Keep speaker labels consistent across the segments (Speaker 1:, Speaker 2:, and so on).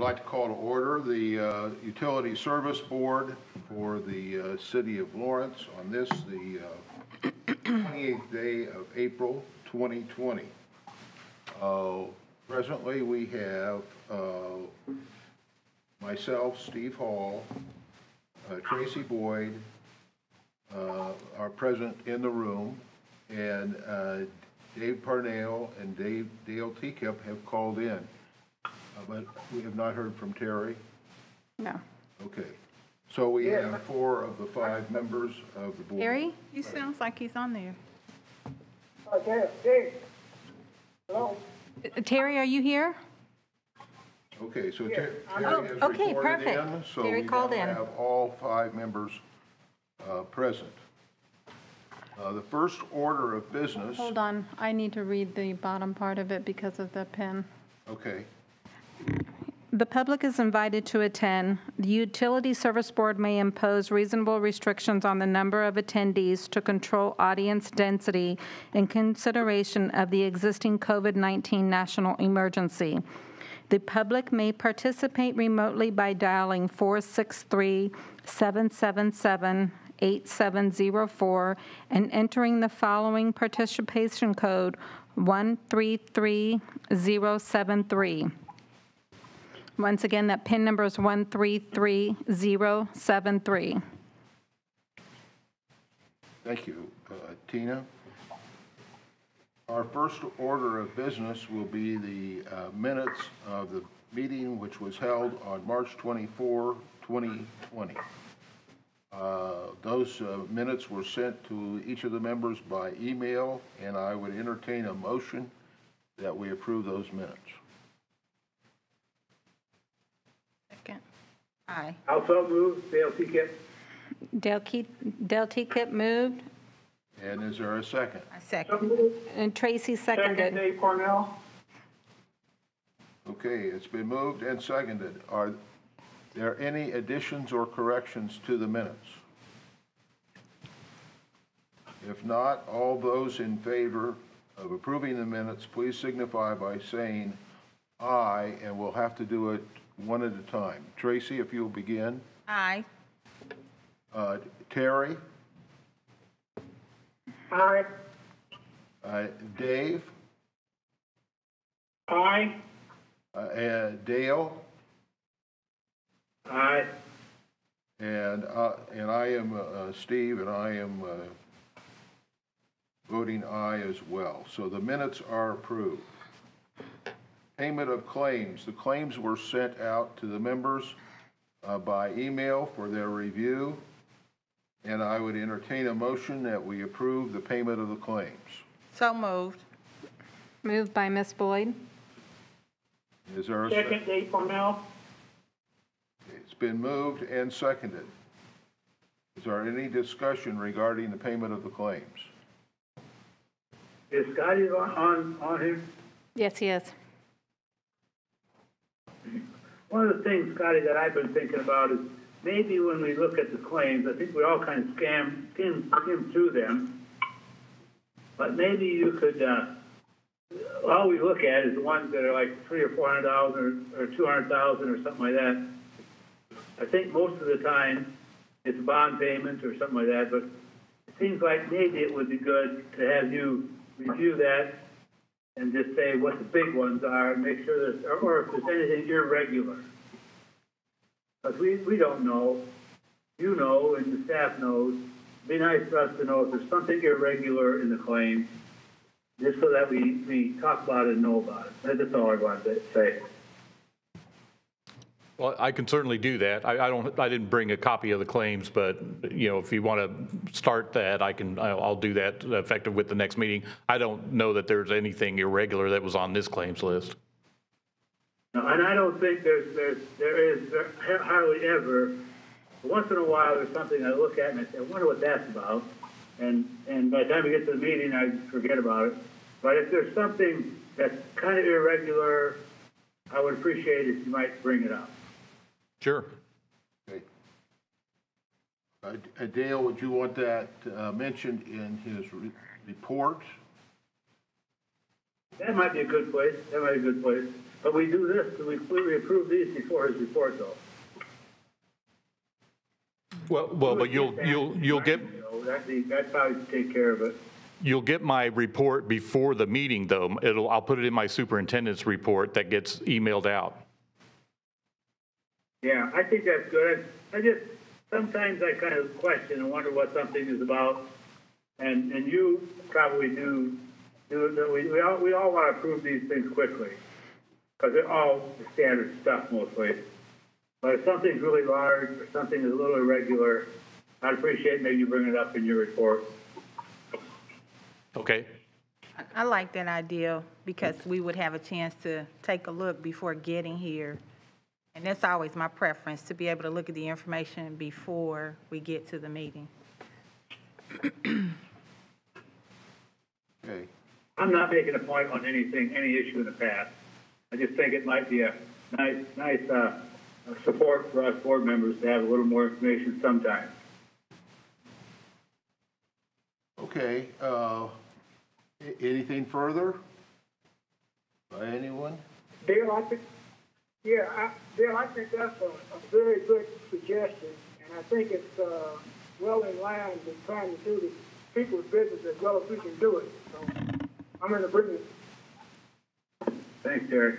Speaker 1: would like to call to order the Utility Service Board for the City of Lawrence on this, the 28th day of April 2020. Presently, we have myself, Steve Hall, Tracy Boyd are present in the room, and Dave Parnell and Dale Teacup have called in. But we have not heard from Terry?
Speaker 2: No.
Speaker 1: Okay. So we have 4 of the 5 members of the board.
Speaker 2: Terry? He sounds like he's on there.
Speaker 3: Okay. Hello?
Speaker 2: Terry, are you here?
Speaker 1: Okay, so Terry has
Speaker 2: okay,
Speaker 1: reported
Speaker 2: perfect.
Speaker 1: in, so
Speaker 2: Terry
Speaker 1: we
Speaker 2: called
Speaker 1: now
Speaker 2: in.
Speaker 1: have all 5 members present. The first order of business.
Speaker 2: Hold on. I need to read the bottom part of it because of the pen.
Speaker 1: Okay.
Speaker 2: The public is invited to attend. The Utility Service Board may impose reasonable restrictions on the number of attendees to control audience density in consideration of the existing COVID-19 national emergency. The public may participate remotely by dialing 463-777-8704 and entering the following participation code 133073. Once again, that PIN number is 133073.
Speaker 1: Thank you, Tina. Our first order of business will be the minutes of the meeting which was held on March 24, 2020. Those minutes were sent to each of the members by email, and I would entertain a motion that we approve those minutes.
Speaker 2: Second. Aye.
Speaker 3: Also moved, Dale Teacup.
Speaker 2: Dale Teacup moved,
Speaker 1: And is there a second?
Speaker 2: I second. And Tracy
Speaker 3: Second,
Speaker 2: seconded.
Speaker 3: Dave Parnell.
Speaker 1: Okay, it's been moved and seconded. Are there any additions or corrections to the minutes? If not, all those in favor of approving the minutes, please signify by saying aye, and we'll have to do it one at a time. Tracy, if you'll begin.
Speaker 2: Aye.
Speaker 1: Terry?
Speaker 3: Aye.
Speaker 1: Dave?
Speaker 3: Aye.
Speaker 1: Dale?
Speaker 3: Aye.
Speaker 1: And I am Steve, and I am voting aye as well. So the minutes are approved. Payment of claims. The claims were sent out to the members by email for their review, and I would entertain a motion that we approve the payment of the claims.
Speaker 4: So moved.
Speaker 2: Moved by Ms. Boyd.
Speaker 1: Is there a
Speaker 3: Second, Dave Parnell.
Speaker 1: It's been moved and seconded. Is there any discussion regarding the payment of the claims?
Speaker 3: Is Scotty on here?
Speaker 2: Yes, he is.
Speaker 3: One of the things, Scotty, that I've been thinking about is maybe when we look at the claims, I think we all kind of skim through them, but maybe you could, all we look at is the ones that are like $300,000 or $400,000 or $200,000 or something like that. I think most of the time it's bond payments or something like that, but it seems like maybe it would be good to have you review that and just say what the big ones are and make sure that, or if there's anything irregular. Because we don't know, you know, and the staff knows. It'd be nice for us to know if there's something irregular in the claim, just so that we talk about it and know about it. That's all I wanted to say.
Speaker 5: Well, I can certainly do that. I didn't bring a copy of the claims, but you know, if you want to start that, I'll do that effective with the next meeting. I don't know that there's anything irregular that was on this claims list.
Speaker 3: No, and I don't think there is hardly ever. Once in a while, there's something I look at and I say, I wonder what that's about. And by the time we get to the meeting, I forget about it. But if there's something that's kind of irregular, I would appreciate it if you might bring it up.
Speaker 5: Sure.
Speaker 1: Okay. Dale, would you want that mentioned in his report?
Speaker 3: That might be a good place. That might be a good place. But we do this, we approve these before his report, though.
Speaker 5: Well, but you'll get,
Speaker 3: That's how you take care of it.
Speaker 5: you'll get my report before the meeting, though. I'll put it in my superintendent's report that gets emailed out.
Speaker 3: Yeah, I think that's good. Sometimes I kind of question and wonder what something is about. And you probably do we all want to approve these things quickly because they're all the standard stuff mostly. But if something's really large or something is a little irregular, I'd appreciate maybe you bring it up in your report.
Speaker 5: Okay?
Speaker 4: I like that idea because we would have a chance to take a look before getting here. And that's always my preference, to be able to look at the information before we get to the meeting.
Speaker 1: Okay.
Speaker 3: I'm not making a point on any issue in the past. I just think it might be a nice support for us board members to have a little more information sometimes.
Speaker 1: Okay, anything further by anyone?
Speaker 6: Bill, I think that's a very good suggestion, and I think it's well in line with trying to do the people's business as well as we can do it. So I'm in agreement.
Speaker 3: Thanks, Terry.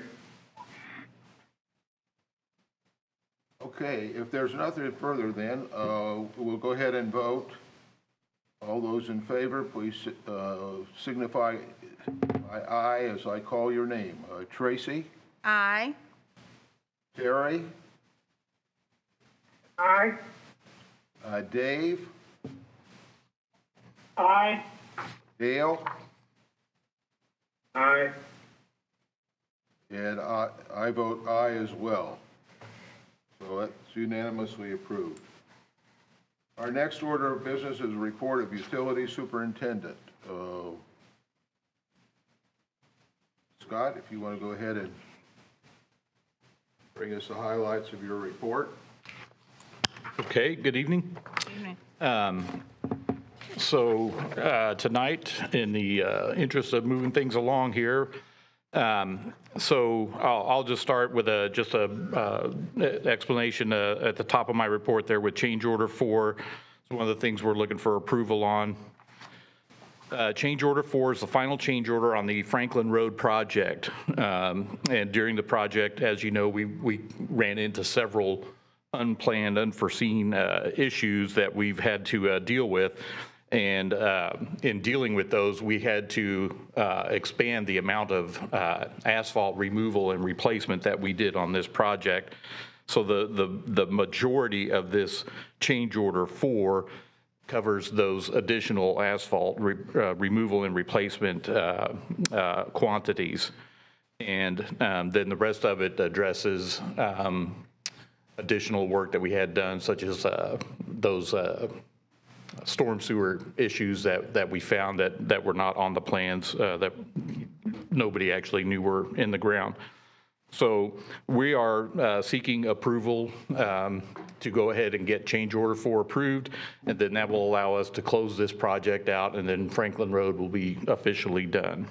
Speaker 1: Okay, if there's nothing further then, we'll go ahead and vote. All those in favor, please signify by aye as I call your name. Tracy?
Speaker 4: Aye.
Speaker 1: Terry?
Speaker 6: Aye.
Speaker 1: Dave?
Speaker 6: Aye.
Speaker 1: Dale?
Speaker 3: Aye.
Speaker 1: And I vote aye as well. So that's unanimously approved. Our next order of business is a report of utility superintendent. Scott, if you want to go ahead and bring us the highlights of your report.
Speaker 5: Okay, good evening.
Speaker 4: Evening.
Speaker 5: So tonight, in the interest of moving things along here, so I'll just start with just a explanation at the top of my report there with change order 4. It's one of the things we're looking for approval on. Change order 4 is the final change order on the Franklin Road project. And during the project, as you know, we ran into several unplanned, unforeseen issues that we've had to deal with. And in dealing with those, we had to expand the amount of asphalt removal and replacement that we did on this project. So the majority of this change order 4 covers those additional asphalt removal and replacement quantities. And then the rest of it addresses additional work that we had done, such as those storm sewer issues that we found that were not on the plans, that nobody actually knew were in the ground. So we are seeking approval to go ahead and get change order 4 approved, and then that will allow us to close this project out, and then Franklin Road will be officially done.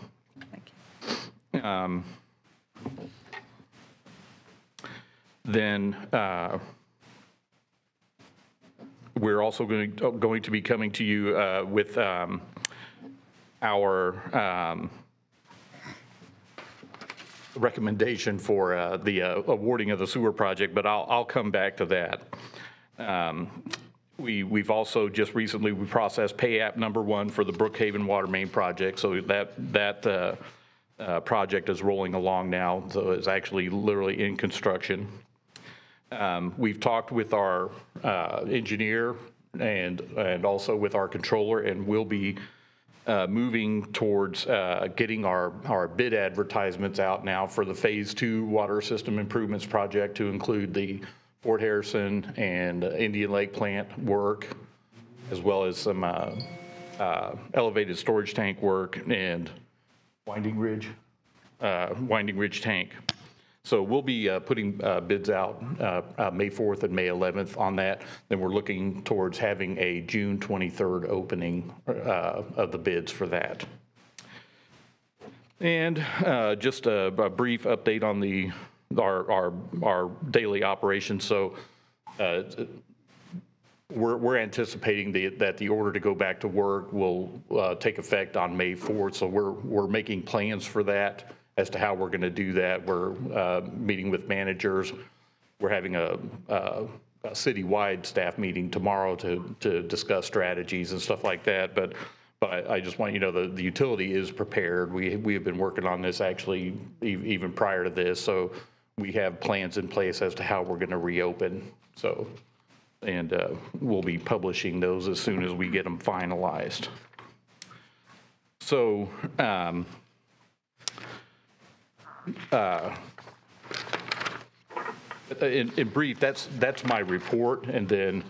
Speaker 4: Thank you.
Speaker 5: Then we're also going to be coming to you with our recommendation for the awarding of the sewer project, but I'll come back to that. We've also just recently, we processed pay app number 1 for the Brookhaven Water Main project, so that project is rolling along now, so it's actually literally in construction. We've talked with our engineer and also with our controller, and we'll be moving towards getting our bid advertisements out now for the Phase 2 water system improvements project to include the Fort Harrison and Indian Lake plant work, as well as some elevated storage tank work and Winding Ridge tank. So we'll be putting bids out May 4th and May 11th on that. Then we're looking towards having a June 23rd opening of the bids for that. And just a brief update on our daily operations. So we're anticipating that the order to go back to work will take effect on May 4th. So we're making plans for that as to how we're going to do that. We're meeting with managers. We're having a citywide staff meeting tomorrow to discuss strategies and stuff like that. But I just want you to know the utility is prepared. We have been working on this actually even prior to this. So we have plans in place as to how we're going to reopen. So, and we'll be publishing those as soon as we get them finalized. So, in brief, that's my report. And then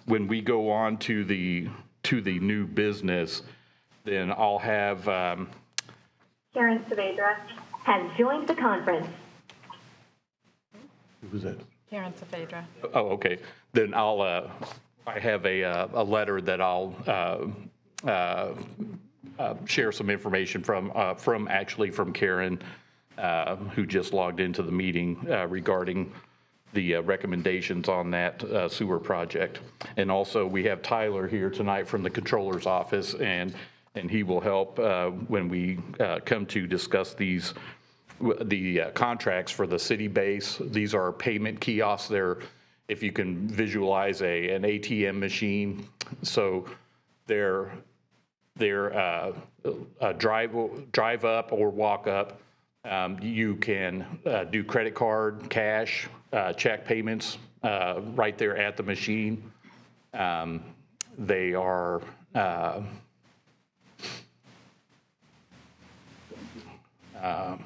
Speaker 5: when we go on to the new business, then I'll have
Speaker 7: Karen Saavedra has joined the conference.
Speaker 5: who was that?
Speaker 4: Karen Saavedra.
Speaker 5: Oh, okay. Then I have a letter that I'll share some information from Karen, who just logged into the meeting regarding the recommendations on that sewer project. And also we have Tyler here tonight from the controller's office, and he will help when we come to discuss the contracts for the city base. These are payment kiosks. They're, if you can visualize an ATM machine. So they're drive up or walk up. You can do credit card, cash, check payments right there at the machine. They are how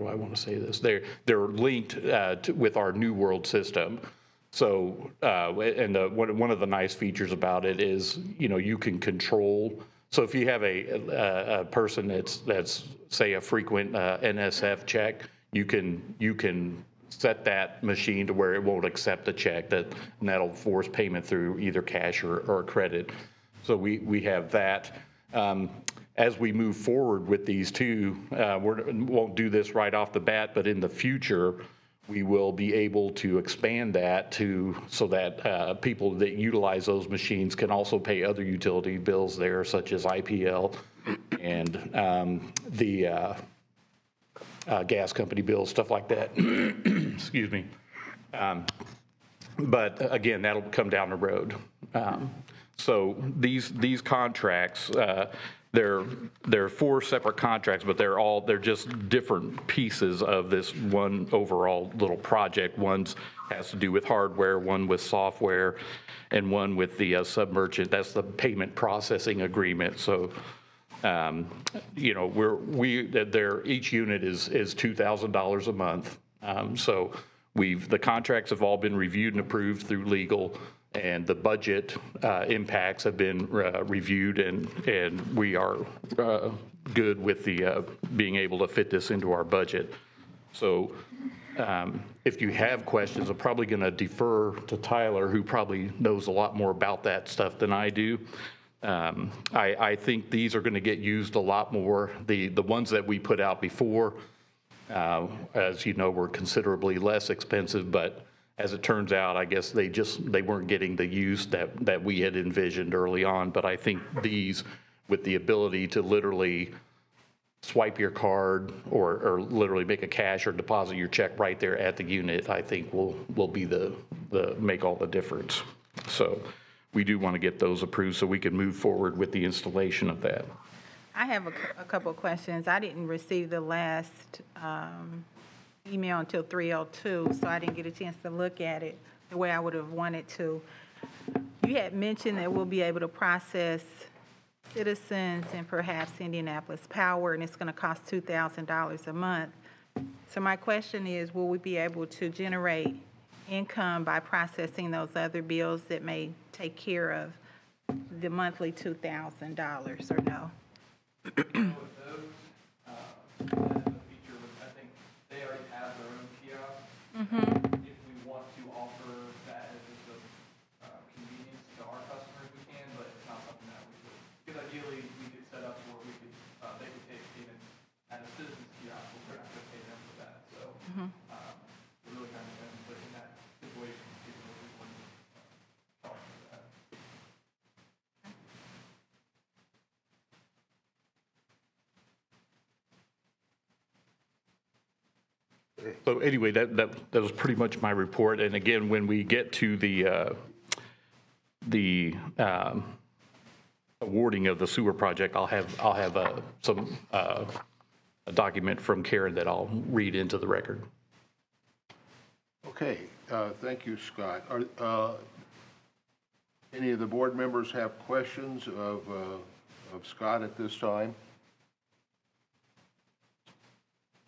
Speaker 5: do I want to say this? They're linked with our New World system. So and one of the nice features about it is, you can control. So if you have a person that's say a frequent NSF check, you can set that machine to where it won't accept a check, and that'll force payment through either cash or credit. So we have that. As we move forward with these two, we won't do this right off the bat, but in the future, we will be able to expand that so that people that utilize those machines can also pay other utility bills there, such as IPL and the gas company bills, stuff like that. Excuse me. But again, that'll come down the road. So these contracts, they're 4 separate contracts, but they're just different pieces of this one overall little project. One has to do with hardware, one with software, and one with the submergent. That's the payment processing agreement. So, each unit is $2,000 a month. So the contracts have all been reviewed and approved through legal. And the budget impacts have been reviewed, and we are good with the being able to fit this into our budget. So if you have questions, I'm probably going to defer to Tyler, who probably knows a lot more about that stuff than I do. I think these are going to get used a lot more. The ones that we put out before, as you know, were considerably less expensive, but as it turns out, I guess they weren't getting the use that we had envisioned early on. But I think these, with the ability to literally swipe your card or literally make a cash or deposit your check right there at the unit, I think will be the make all the difference. So we do want to get those approved so we can move forward with the installation of that.
Speaker 4: I have a couple of questions. I didn't receive the last email until 3:02, so I didn't get a chance to look at it the way I would have wanted to. You had mentioned that we'll be able to process Citizens and perhaps Indianapolis Power, and it's going to cost $2,000 a month. So my question is, will we be able to generate income by processing those other bills that may take care of the monthly $2,000 or no?
Speaker 8: If we want to offer that as just a convenience to our customers, we can, but it's not something that we would. Because ideally, we could set up where they could take payments at a
Speaker 5: So anyway, that was pretty much my report. And again, when we get to the awarding of the sewer project, I'll have a document from Karen that I'll read into the record.
Speaker 1: Okay, thank you, Scott. Any of the board members have questions of Scott at this time?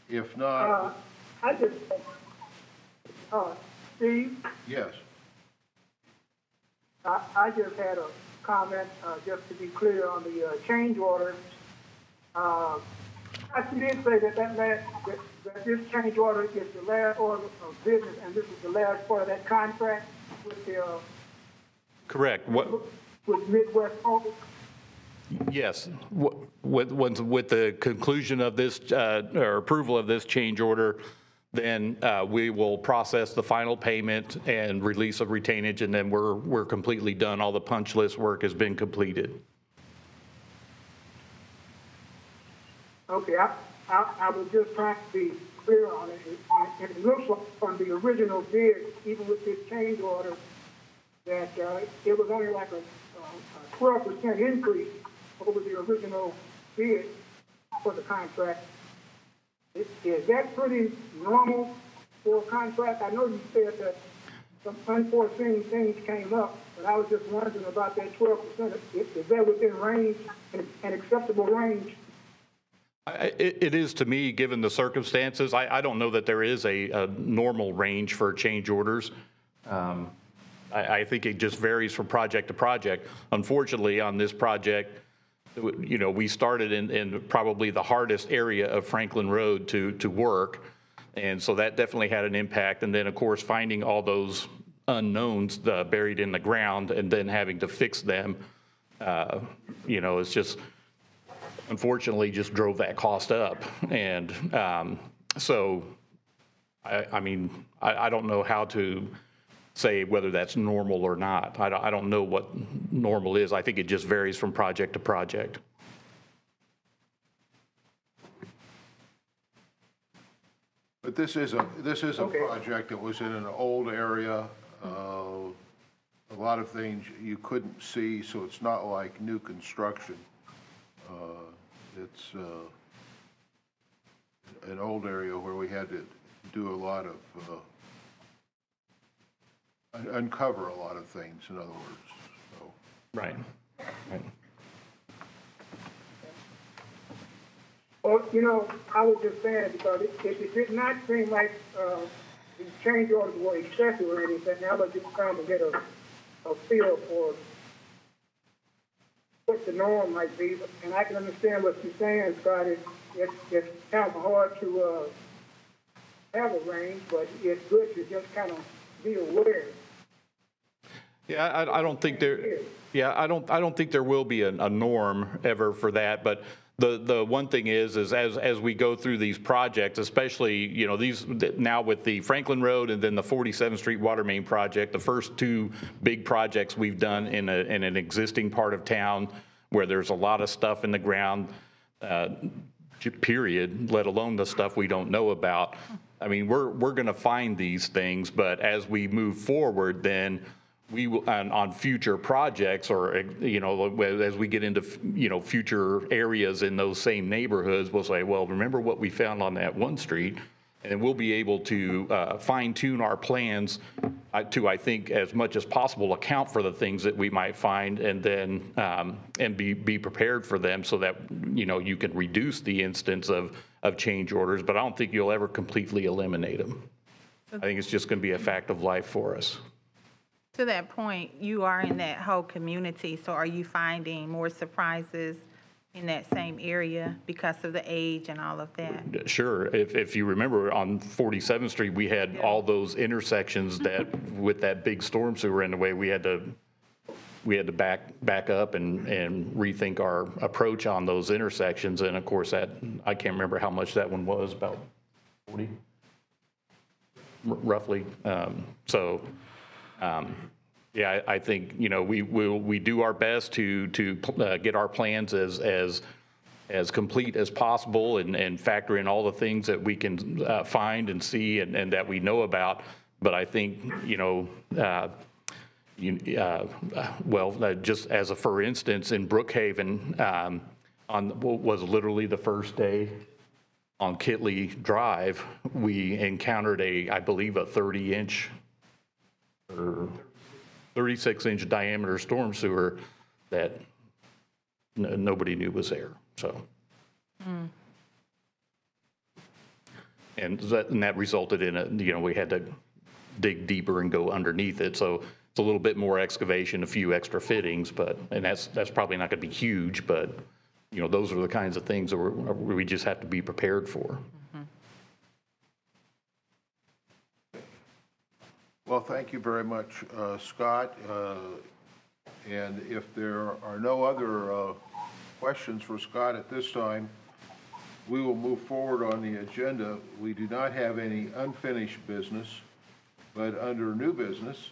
Speaker 1: If not,
Speaker 6: I just, Steve,
Speaker 1: yes.
Speaker 6: I just had a comment, just to be clear on the change order. I did say that this change order is the last order of business, and this is the last part of that contract with the
Speaker 5: Correct.
Speaker 6: with Midwest Public.
Speaker 5: Yes. With the conclusion of this, or approval of this change order, then we will process the final payment and release of retainage, and then we're completely done. All the punch list work has been completed.
Speaker 6: Okay, I was just trying to be clear on it. And it looks like from the original bid, even with this change order, that it was only like a 12% increase over the original bid for the contract. Is that pretty normal for a contract? I know you said that some unforeseen things came up, but I was just wondering about that 12%. Is that within range, an acceptable range?
Speaker 5: It is to me, given the circumstances. I don't know that there is a normal range for change orders. I think it just varies from project to project. Unfortunately, on this project, you know, we started in probably the hardest area of Franklin Road to work. And so that definitely had an impact. And then, of course, finding all those unknowns buried in the ground and then having to fix them, you know, it's just, unfortunately, just drove that cost up. And so, I mean, I don't know how to say whether that's normal or not. I don't know what normal is. I think it just varies from project to project.
Speaker 1: But this is a project that was in an old area. A lot of things you couldn't see, so it's not like new construction. It's an old area where we had to do a lot of uncover a lot of things, in other words. So.
Speaker 5: Right.
Speaker 6: Well, you know, I was just saying because it did not seem like the change orders were excessive or anything. I was just trying to get a feel for what the norm might be. And I can understand what you're saying, Scott. It's kind of hard to have a range, but it's good to just kind of be aware.
Speaker 5: Yeah, I don't think there. Yeah, I don't think there will be a norm ever for that. But the one thing is as we go through these projects, especially, you know, these now with the Franklin Road and then the 47th Street water main project, the first two big projects we've done in an existing part of town where there's a lot of stuff in the ground, period, let alone the stuff we don't know about. I mean, we're going to find these things, but as we move forward, then we will, on future projects, or, you know, as we get into, you know, future areas in those same neighborhoods, we'll say, well, remember what we found on that one street, and we'll be able to fine tune our plans to, I think, as much as possible, account for the things that we might find, and then and be prepared for them, so that, you know, you can reduce the instance of change orders. But I don't think you'll ever completely eliminate them. I think it's just going to be a fact of life for us.
Speaker 4: To that point, you are in that whole community, so are you finding more surprises in that same area because of the age and all of that?
Speaker 5: Sure. If you remember, on 47th Street, we had all those intersections that, with that big storm sewer in the way, we had to back up and rethink our approach on those intersections. And of course, that, I can't remember how much that one was, about 40, roughly. Yeah, I think, you know, we do our best to get our plans as as complete as possible and factor in all the things that we can find and see and that we know about. But I think, just as a for instance, in Brookhaven, was literally the first day on Kitley Drive, we encountered I believe a 30-inch or 36-inch diameter storm sewer that nobody knew was there. So, and that resulted in we had to dig deeper and go underneath it. So it's a little bit more excavation, a few extra fittings, and that's probably not going to be huge, but those are the kinds of things that we just have to be prepared for.
Speaker 1: Well, thank you very much, Scott. And if there are no other questions for Scott at this time, we will move forward on the agenda. We do not have any unfinished business, but under new business,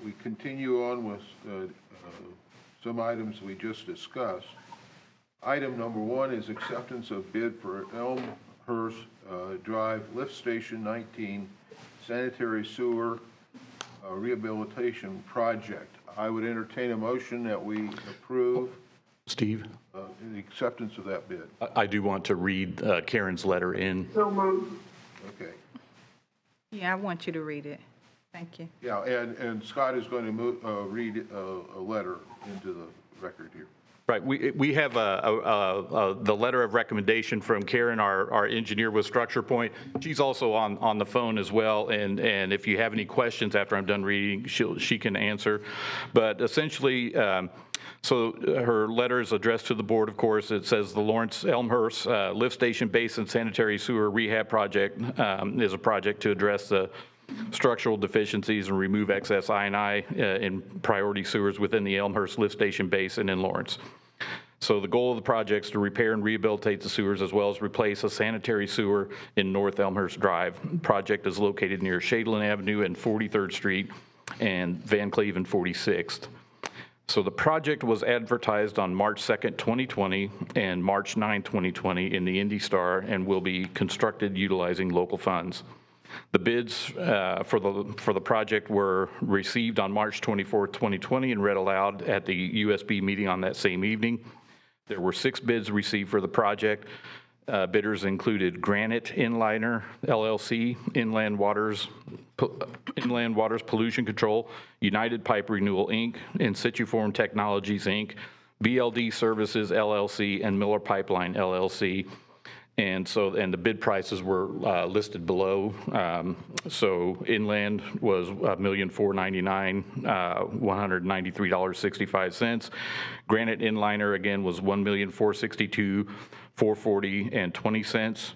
Speaker 1: we continue on with some items we just discussed. Item number 1 is acceptance of bid for Elmhurst Drive Lift Station 19 Sanitary Sewer Rehabilitation Project. I would entertain a motion that we approve
Speaker 5: Steve?
Speaker 1: the acceptance of that bid.
Speaker 5: I do want to read Karen's letter in.
Speaker 6: So moved.
Speaker 1: Okay.
Speaker 4: Yeah, I want you to read it. Thank you.
Speaker 1: Yeah, and Scott is going to read a letter into the record here.
Speaker 5: Right, we have the letter of recommendation from Karen, our engineer with Structure Point. She's also on the phone as well, and if you have any questions after I'm done reading, she can answer. But essentially, so her letter is addressed to the board, of course. It says the Lawrence Elmhurst Lift Station Basin Sanitary Sewer Rehab Project is a project to address the structural deficiencies and remove excess I&I in priority sewers within the Elmhurst Lift Station Basin in Lawrence. So the goal of the project is to repair and rehabilitate the sewers as well as replace a sanitary sewer in North Elmhurst Drive. The project is located near Shadeland Avenue and 43rd Street and Van Cleve and 46th. So the project was advertised on March 2nd, 2020 and March 9, 2020 in the Indy Star and will be constructed utilizing local funds. The bids for the project were received on March 24, 2020 and read aloud at the USB meeting on that same evening. There were 6 bids received for the project. Bidders included Granite Inliner LLC, Inland Waters Pollution Control, United Pipe Renewal Inc., Insituform Technologies Inc., BLD Services LLC, and Miller Pipeline LLC. And the bid prices were listed below. So Inland was $1,499,000, $193.65. Granite Inliner again was $1,462,000, $440.20.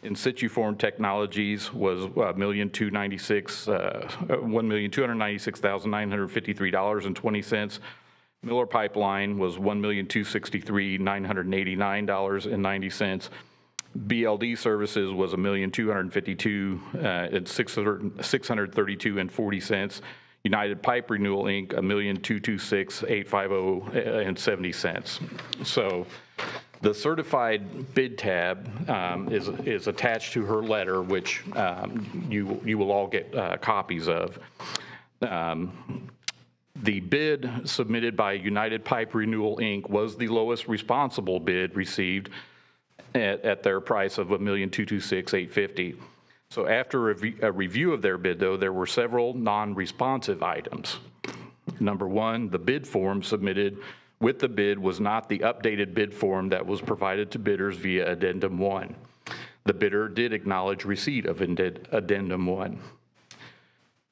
Speaker 5: Insituform Technologies was $1,296,953.20. Miller Pipeline was $1,263,989.90. BLD Services was $1,252,000 at $632.40. United Pipe Renewal Inc. $1,226,850.70. So the certified bid tab is attached to her letter, which you will all get copies of. The bid submitted by United Pipe Renewal Inc. was the lowest responsible bid received at their price of $1,226,850. So after a review of their bid, though, there were several non-responsive items. Number 1, the bid form submitted with the bid was not the updated bid form that was provided to bidders via Addendum 1. The bidder did acknowledge receipt of Addendum 1.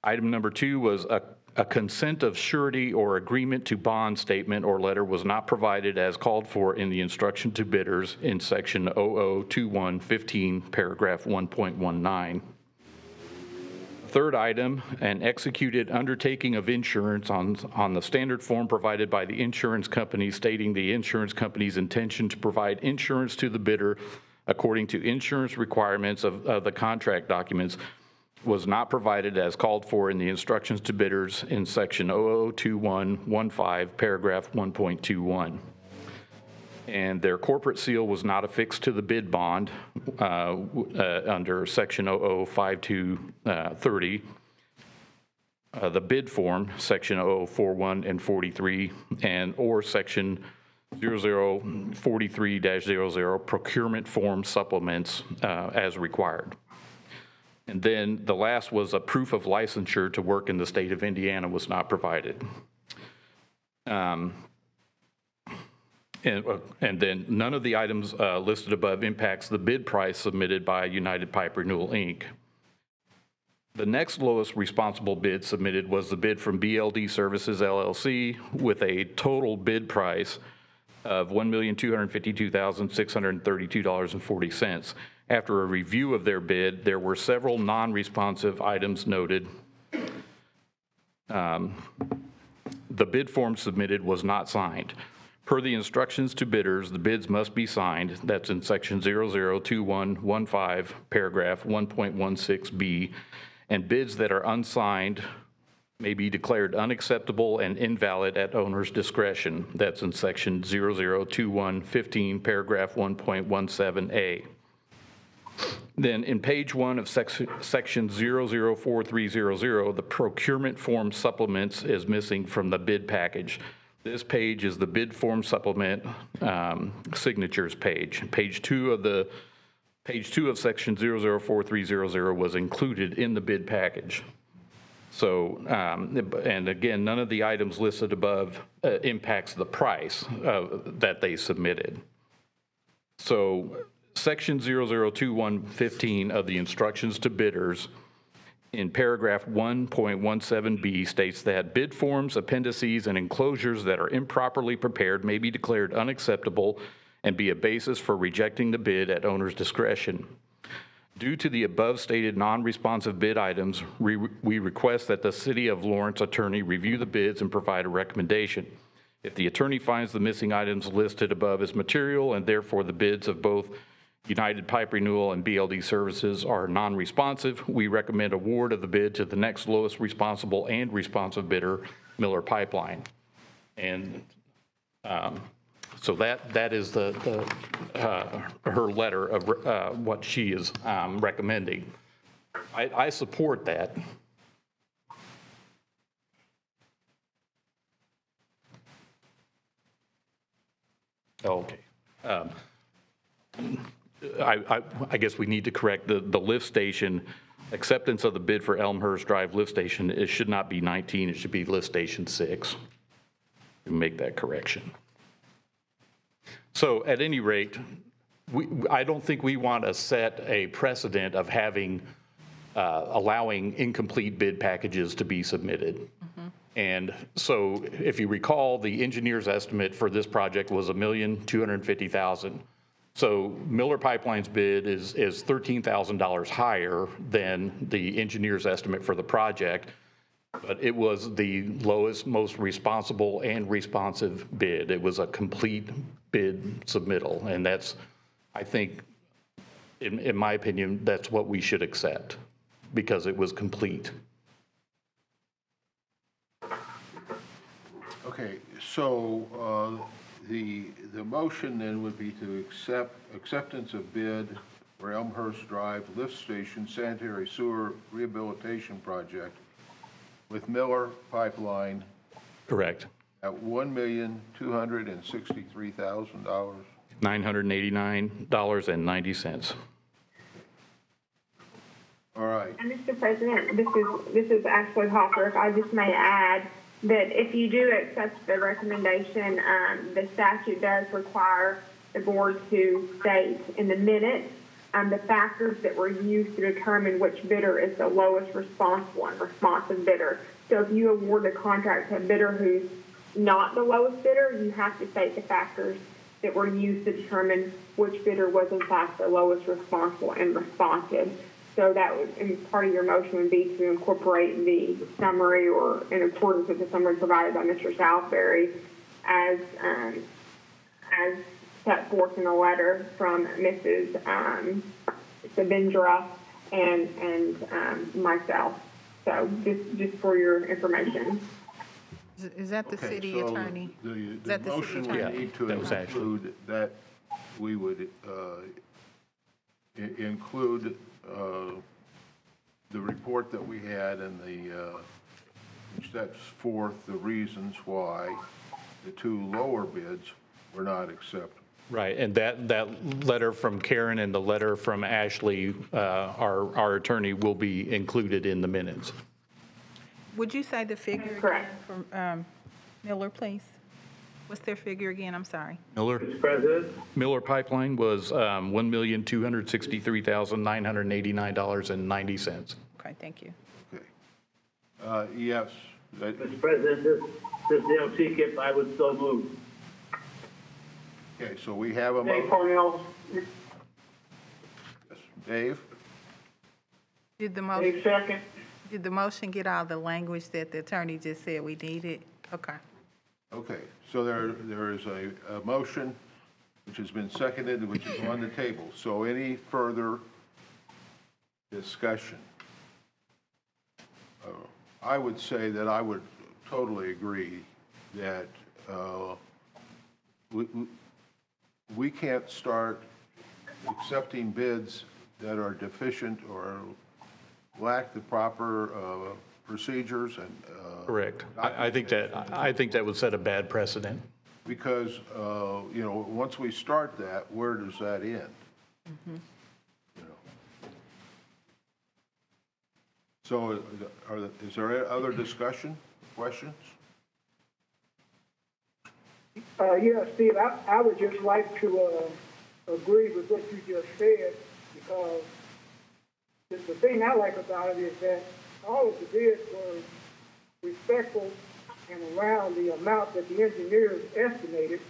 Speaker 5: Item number 2 was a consent of surety or agreement to bond statement or letter was not provided as called for in the instruction to bidders in section 002115, paragraph 1.19. Third item, an executed undertaking of insurance on the standard form provided by the insurance company stating the insurance company's intention to provide insurance to the bidder according to insurance requirements of the contract documents was not provided as called for in the instructions to bidders in section 002115, paragraph 1.21. And their corporate seal was not affixed to the bid bond under Section 005230. The bid form, Section 0041 and 43, or Section 0043-00 procurement form supplements as required. And then the last was a proof of licensure to work in the state of Indiana was not provided. And then none of the items listed above impacts the bid price submitted by United Pipe Renewal, Inc. The next lowest responsible bid submitted was the bid from BLD Services, LLC, with a total bid price of $1,252,632.40. After a review of their bid, there were several non-responsive items noted. The bid form submitted was not signed. Per the instructions to bidders, the bids must be signed. That's in Section 002115, paragraph 1.16b. And bids that are unsigned may be declared unacceptable and invalid at owner's discretion. That's in Section 002115, paragraph 1.17a. Then in page 1 of section 004300, the procurement form supplements is missing from the bid package. This page is the bid form supplement signatures page. Page 2 of section 004300 was included in the bid package. So, and again, none of the items listed above impacts the price that they submitted. So section 002115 of the instructions to bidders in paragraph 1.17b states that bid forms, appendices, and enclosures that are improperly prepared may be declared unacceptable and be a basis for rejecting the bid at owner's discretion. Due to the above stated non-responsive bid items, we request that the City of Lawrence attorney review the bids and provide a recommendation. If the attorney finds the missing items listed above as material and therefore the bids of both United Pipe Renewal and BLD Services are non-responsive, we recommend award of the bid to the next lowest responsible and responsive bidder, Miller Pipeline. And so that is her letter of what she is recommending. I support that. Okay. I guess we need to correct the lift station acceptance of the bid for Elmhurst Drive lift station. It should not be 19, it should be lift station 6. Make that correction. So at any rate, I don't think we want to set a precedent of having, allowing incomplete bid packages to be submitted. Mm-hmm. And so if you recall, the engineer's estimate for this project was $1,250,000. So Miller Pipeline's bid is $13,000 higher than the engineer's estimate for the project, but it was the lowest, most responsible and responsive bid. It was a complete bid submittal, and that's, I think, in my opinion, that's what we should accept because it was complete.
Speaker 1: Okay, so the motion then would be to accept acceptance of bid for Elmhurst Drive Lift Station Sanitary Sewer Rehabilitation Project with Miller Pipeline.
Speaker 5: Correct.
Speaker 1: At $1,263,000.
Speaker 5: $989.90.
Speaker 1: All right.
Speaker 9: And Mr. President, this is Ashley Hopper. If I just may add that if you do accept the recommendation, the statute does require the board to state in the minutes the factors that were used to determine which bidder is the lowest responsible and responsive bidder. So if you award a contract to a bidder who's not the lowest bidder, you have to state the factors that were used to determine which bidder was in fact the lowest responsible and responsive. So that would, and part of your motion would be to incorporate the summary or in accordance with the summary provided by Mr. Southbury as set forth in a letter from Mrs. Sabindra and myself. So just for your information.
Speaker 4: Is that the
Speaker 1: Okay,
Speaker 4: city
Speaker 1: so
Speaker 4: attorney?
Speaker 1: The
Speaker 4: that the city
Speaker 1: motion
Speaker 4: attorney?
Speaker 1: would need to
Speaker 5: that was Ashley.
Speaker 1: include that we would include the report that we had and which sets forth the reasons why the two lower bids were not accepted.
Speaker 5: Right, and that letter from Karen and the letter from Ashley, our attorney, will be included in the minutes.
Speaker 4: Would you say the figure again
Speaker 9: Correct.
Speaker 4: from Miller, please? What's their figure again? I'm sorry.
Speaker 5: Miller?
Speaker 3: Mr. President,
Speaker 5: Miller Pipeline was $1,263,989.90.
Speaker 4: Okay, thank you.
Speaker 1: Okay. Yes,
Speaker 3: Mr. President, this Dale Seacon, I would so move.
Speaker 1: okay, so we have a
Speaker 6: Dave
Speaker 1: motion.
Speaker 6: Cornell,
Speaker 1: Dave?
Speaker 4: Did the
Speaker 6: Dave second.
Speaker 4: motion get all the language that the attorney just said we needed? Okay.
Speaker 1: Okay, so there is a motion which has been seconded, which is on the table. So any further discussion? I would say that I would totally agree that we can't start accepting bids that are deficient or lack the proper procedures and.
Speaker 5: Correct. I think that would set a bad precedent.
Speaker 1: Because, once we start that, where does that end? You know. So is there other discussion, questions?
Speaker 6: Yeah, Steve, I would just like to agree with what you just said, because the thing I like about it is that all of the bids were respectful and around the amount that the engineers estimated.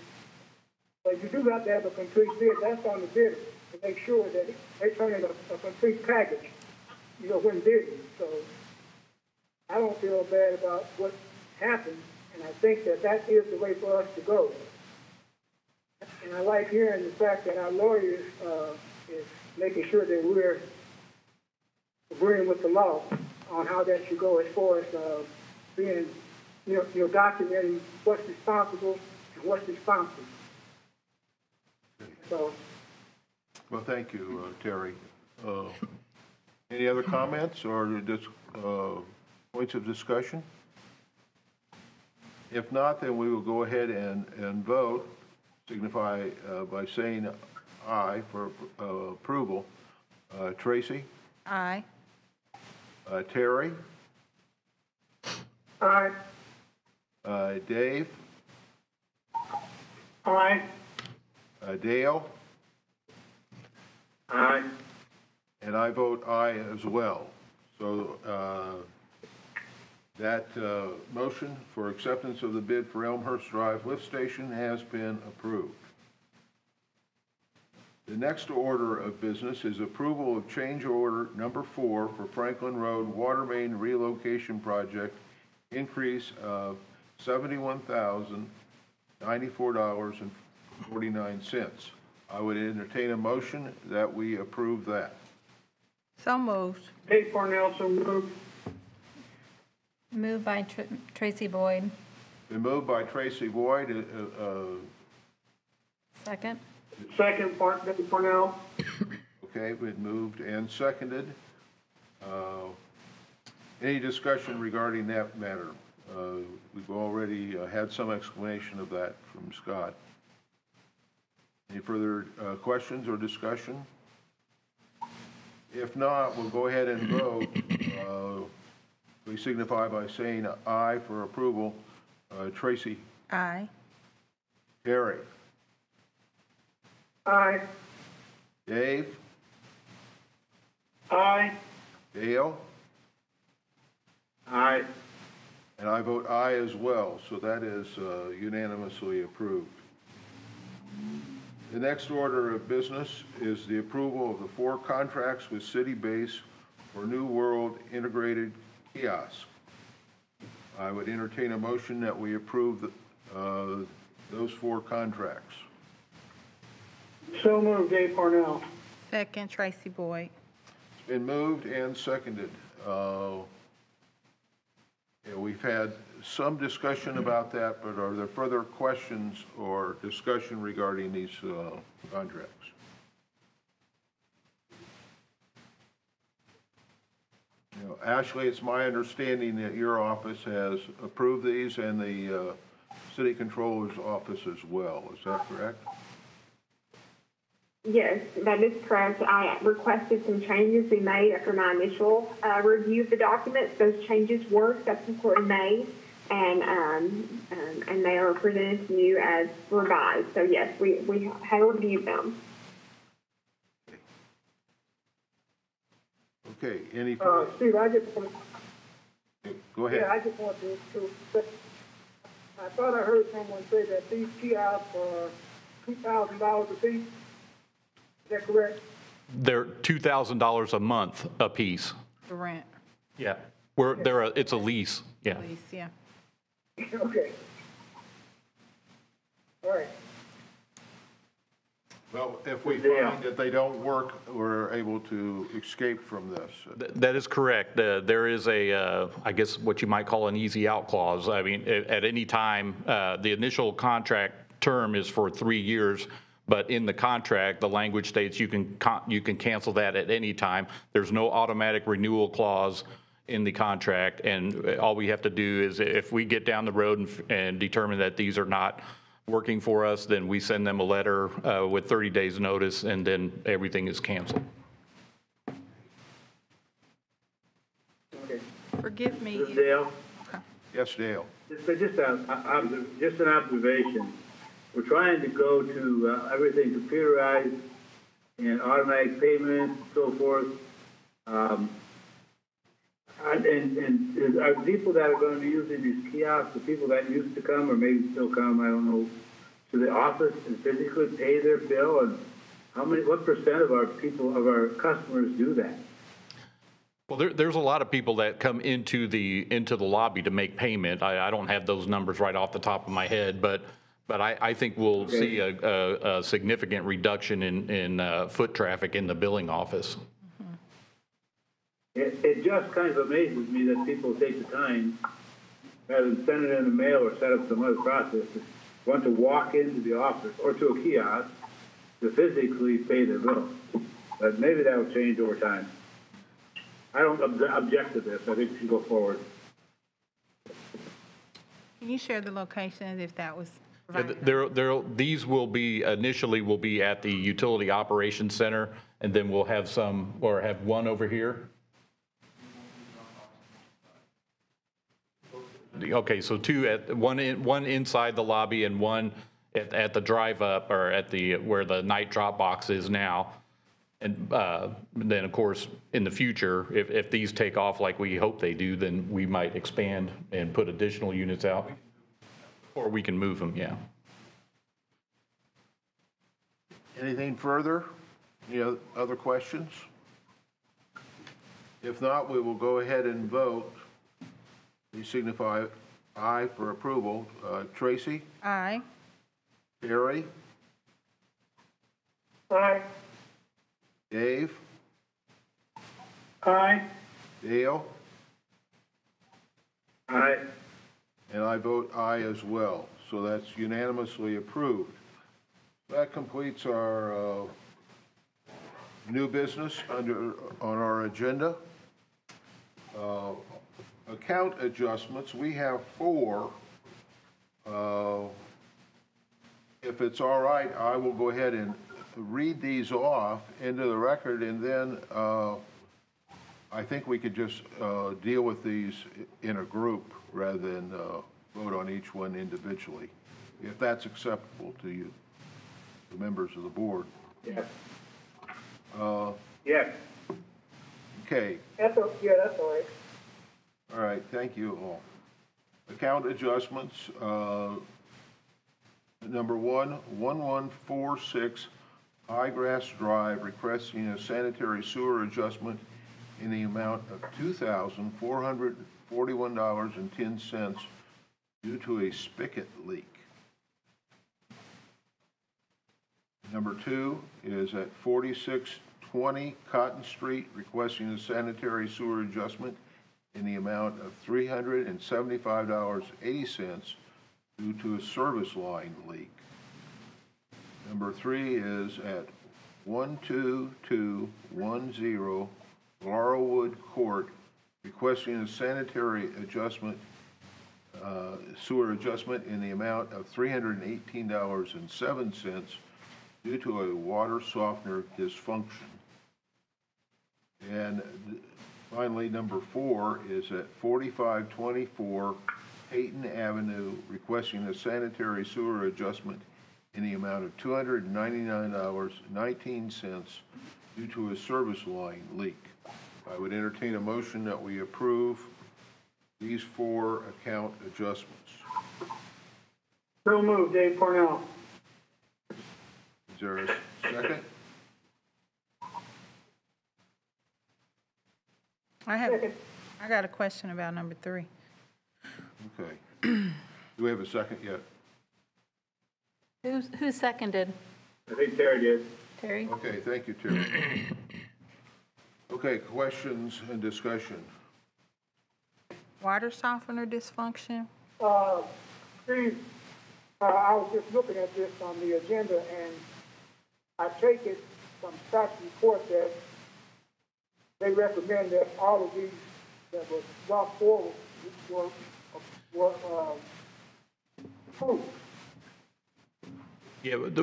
Speaker 6: But you do have to have a complete bid. That's on the bidder to make sure that they turn in a complete package, when bidding. So I don't feel bad about what happened, and I think that is the way for us to go. And I like hearing the fact that our lawyers is making sure that we're agreeing with the law on how that should go as far as being, documenting what's responsible and what's responsible. So.
Speaker 1: Well, thank you, Terry. Any other comments or just points of discussion? If not, then we will go ahead and vote, signify by saying aye for approval. Tracy?
Speaker 4: Aye.
Speaker 1: Terry?
Speaker 6: Aye.
Speaker 1: Dave?
Speaker 6: Aye.
Speaker 1: Dale?
Speaker 3: Aye.
Speaker 1: And I vote aye as well. So that motion for acceptance of the bid for Elmhurst Drive Lift Station has been approved. The next order of business is approval of change order number 4 for Franklin Road Water Main Relocation Project, increase of $71,094.49. I would entertain a motion that we approve that.
Speaker 4: So moved.
Speaker 6: Dave Cornell, so moved.
Speaker 2: Moved by Tracy Boyd.
Speaker 1: Been moved by Tracy Boyd.
Speaker 2: Second.
Speaker 6: Second part, Dave Cornell.
Speaker 1: Okay, been moved and seconded. Any discussion regarding that matter? We've already had some explanation of that from Scott. Any further questions or discussion? If not, we'll go ahead and vote. We signify by saying aye for approval. Tracy?
Speaker 4: Aye.
Speaker 1: Terry?
Speaker 6: Aye.
Speaker 1: Dave?
Speaker 6: Aye.
Speaker 1: Dale?
Speaker 3: Aye.
Speaker 1: And I vote aye as well, so that is unanimously approved. The next order of business is the approval of the 4 contracts with City Base for New World Integrated Kiosk. I would entertain a motion that we approve those 4 contracts.
Speaker 6: So moved, Dave Cornell.
Speaker 4: Second, Tracy Boyd.
Speaker 1: It's been moved and seconded. We've had some discussion about that, but are there further questions or discussion regarding these contracts? You know, Ashley, it's my understanding that your office has approved these and the city controller's office as well. Is that correct?
Speaker 9: Yes, that is correct. I requested some changes be made after my initial review of the documents. Those changes were subsequently made, and they are presented to you as revised. So yes, we have reviewed them.
Speaker 1: Okay, any
Speaker 6: Steve, I just want
Speaker 1: go ahead.
Speaker 6: Yeah, I just want to I thought I heard someone say that these kiosks are $2,000 a piece. Is that correct?
Speaker 5: They're $2,000 a month apiece.
Speaker 4: The rent,
Speaker 5: Yeah. It's a lease, yeah.
Speaker 4: lease, yeah.
Speaker 6: Okay. All right.
Speaker 1: Well, if we
Speaker 3: Yeah.
Speaker 1: find that they don't work, we're able to escape from this.
Speaker 5: That is correct. There is I guess what you might call an easy out clause. I mean, at any time, the initial contract term is for 3 years, but in the contract, the language states you can cancel that at any time. There's no automatic renewal clause in the contract, and all we have to do is if we get down the road and determine that these are not working for us, then we send them a letter with 30 days notice, and then everything is canceled.
Speaker 3: Okay.
Speaker 4: Forgive me.
Speaker 3: This is Dale.
Speaker 1: Yes, Dale.
Speaker 3: Just an observation. We're trying to go to everything computerized and automatic payments and so forth. And are people that are going to be using these kiosks, the people that used to come or maybe still come, I don't know, to the office and physically pay their bill? And what percent of our customers do that?
Speaker 5: Well, there's a lot of people that come into the lobby to make payment. I don't have those numbers right off the top of my head, but I think we'll see a significant reduction in foot traffic in the billing office.
Speaker 3: It just kind of amazes me that people take the time, rather than send it in the mail or set up some other process, to want to walk into the office or to a kiosk to physically pay their bill. But maybe that will change over time. I don't object to this. I think we should go forward.
Speaker 4: Can you share the locations if that was
Speaker 5: Yeah,
Speaker 4: provided?
Speaker 5: these will be, initially will be at the Utility Operations Center, and then we'll have have one over here. Okay, so one inside the lobby and one at the drive up or at where the night drop box is now. And then of course, in the future, if these take off like we hope they do, then we might expand and put additional units out. Or we can move them, yeah.
Speaker 1: Anything further? Any other questions? If not, we will go ahead and vote. Please signify aye for approval. Tracy?
Speaker 4: Aye.
Speaker 1: Terry?
Speaker 6: Aye.
Speaker 1: Dave?
Speaker 6: Aye.
Speaker 1: Dale?
Speaker 3: Aye.
Speaker 1: And I vote aye as well. So that's unanimously approved. That completes our new business on our agenda. Account adjustments, we have 4. If it's all right, I will go ahead and read these off into the record, and then I think we could just deal with these in a group rather than vote on each one individually, if that's acceptable to you, the members of the board.
Speaker 3: Yes.
Speaker 1: Yes. Okay.
Speaker 6: That's all right.
Speaker 1: All right, thank you all. Account adjustments, number 1146 Highgrass Drive, requesting a sanitary sewer adjustment in the amount of $2,441.10 due to a spigot leak. Number 2 is at 4620 Cotton Street, requesting a sanitary sewer adjustment in the amount of $375.80 due to a service line leak. Number 3 is at 12210 Laurelwood Court, requesting a sanitary adjustment, sewer adjustment in the amount of $318.07 due to a water softener dysfunction. And finally, number 4 is at 4524 Peyton Avenue, requesting a sanitary sewer adjustment in the amount of $299.19 due to a service line leak. I would entertain a motion that we approve these 4 account adjustments.
Speaker 6: So moved, Dave Cornell.
Speaker 1: Is there a second?
Speaker 4: I got a question about number 3.
Speaker 1: Okay. Do we have a second yet?
Speaker 2: Who seconded?
Speaker 3: I think Terry did.
Speaker 2: Terry?
Speaker 1: Okay, thank you, Terry. Okay, questions and discussion.
Speaker 4: Water softener dysfunction?
Speaker 6: Steve, I was just looking at this on the agenda, and I take it from staff report that they recommend that all of these that were brought forward were approved.
Speaker 5: Yeah,
Speaker 6: Is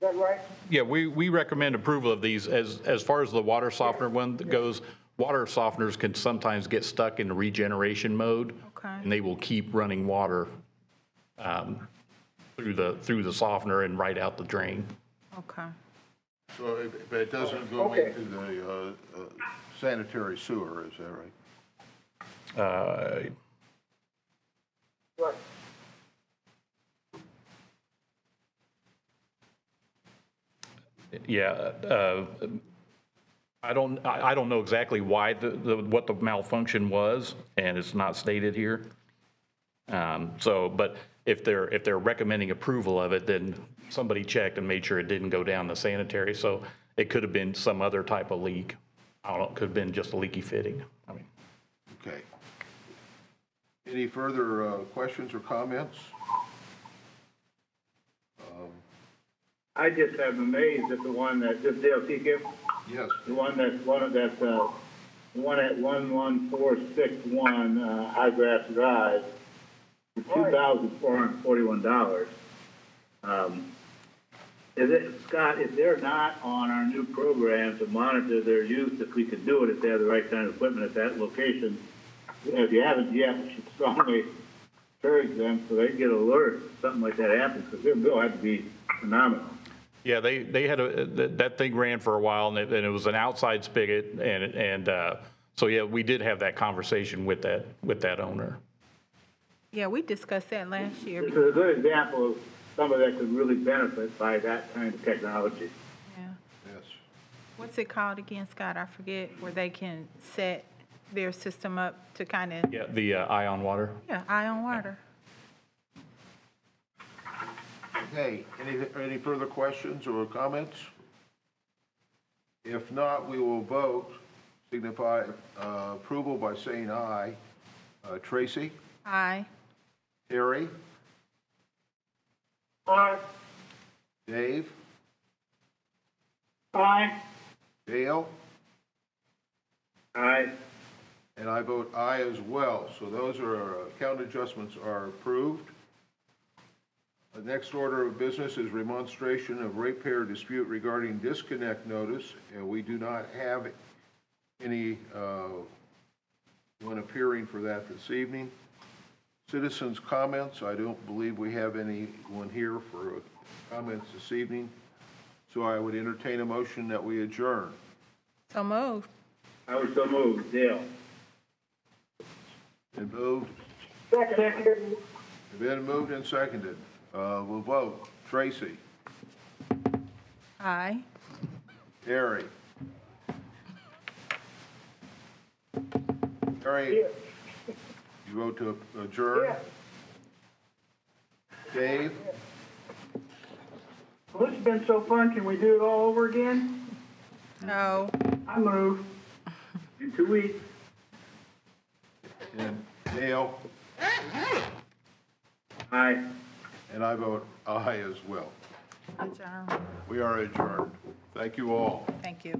Speaker 6: that right?
Speaker 5: Yeah, we recommend approval of these. As far as the water softener one goes, water softeners can sometimes get stuck in regeneration mode.
Speaker 4: Okay.
Speaker 5: And they will keep running water through the softener and right out the drain.
Speaker 4: Okay.
Speaker 1: So, but it doesn't go
Speaker 6: Okay.
Speaker 1: into the sanitary sewer, is that right?
Speaker 6: Right.
Speaker 5: Yeah, I don't know exactly why what the malfunction was, and it's not stated here. But if they're recommending approval of it, then somebody checked and made sure it didn't go down the sanitary. So it could have been some other type of leak. I don't know, it could have been just a leaky fitting. I mean,
Speaker 1: Okay. Any further questions or comments?
Speaker 3: I just am amazed at the one that, this Dale Seagift,
Speaker 1: Yes.
Speaker 3: the one at 11461 Highgrass Drive, for $2,441. Is it, Scott, if they're not on our new program to monitor their use, if we could do it, if they have the right kind of equipment at that location, if you haven't yet, we should strongly encourage them so they get alert if something like that happens, because their bill had to be phenomenal.
Speaker 5: yeah, they had that thing ran for a while, and it was an outside spigot, and so yeah, we did have that conversation with that owner.
Speaker 4: Yeah, we discussed that last year.
Speaker 3: This is a good example of somebody that could really benefit by that kind of technology.
Speaker 4: Yeah.
Speaker 1: Yes.
Speaker 4: What's it called again, Scott? I forget, where they can set their system up to kind of,
Speaker 5: Yeah, the ion water.
Speaker 4: yeah, ion water.
Speaker 1: Okay, any further questions or comments? If not, we will vote, signify approval by saying aye. Tracy?
Speaker 4: Aye.
Speaker 1: Terry?
Speaker 6: Aye.
Speaker 1: Dave?
Speaker 6: Aye.
Speaker 1: Dale?
Speaker 3: Aye.
Speaker 1: And I vote aye as well. So those are, account adjustments are approved. The next order of business is remonstration of ratepayer dispute regarding disconnect notice, and we do not have any one appearing for that this evening. Citizens' comments, I don't believe we have anyone here for comments this evening, so I would entertain a motion that we adjourn.
Speaker 4: So moved.
Speaker 3: I would so move. Dale?
Speaker 1: Been moved,
Speaker 6: Second.
Speaker 1: been moved and seconded. We'll vote. Tracy?
Speaker 4: Aye.
Speaker 1: Terry? Terry,
Speaker 6: Yes.
Speaker 1: you vote to adjourn?
Speaker 6: Yes.
Speaker 1: Dave?
Speaker 6: Well, this has been so fun. Can we do it all over again?
Speaker 4: No.
Speaker 6: I move.
Speaker 3: In 2 weeks.
Speaker 1: Dale?
Speaker 3: Aye.
Speaker 1: And I vote aye as well.
Speaker 4: Adjourn.
Speaker 1: We are adjourned. Thank you all.
Speaker 4: Thank you.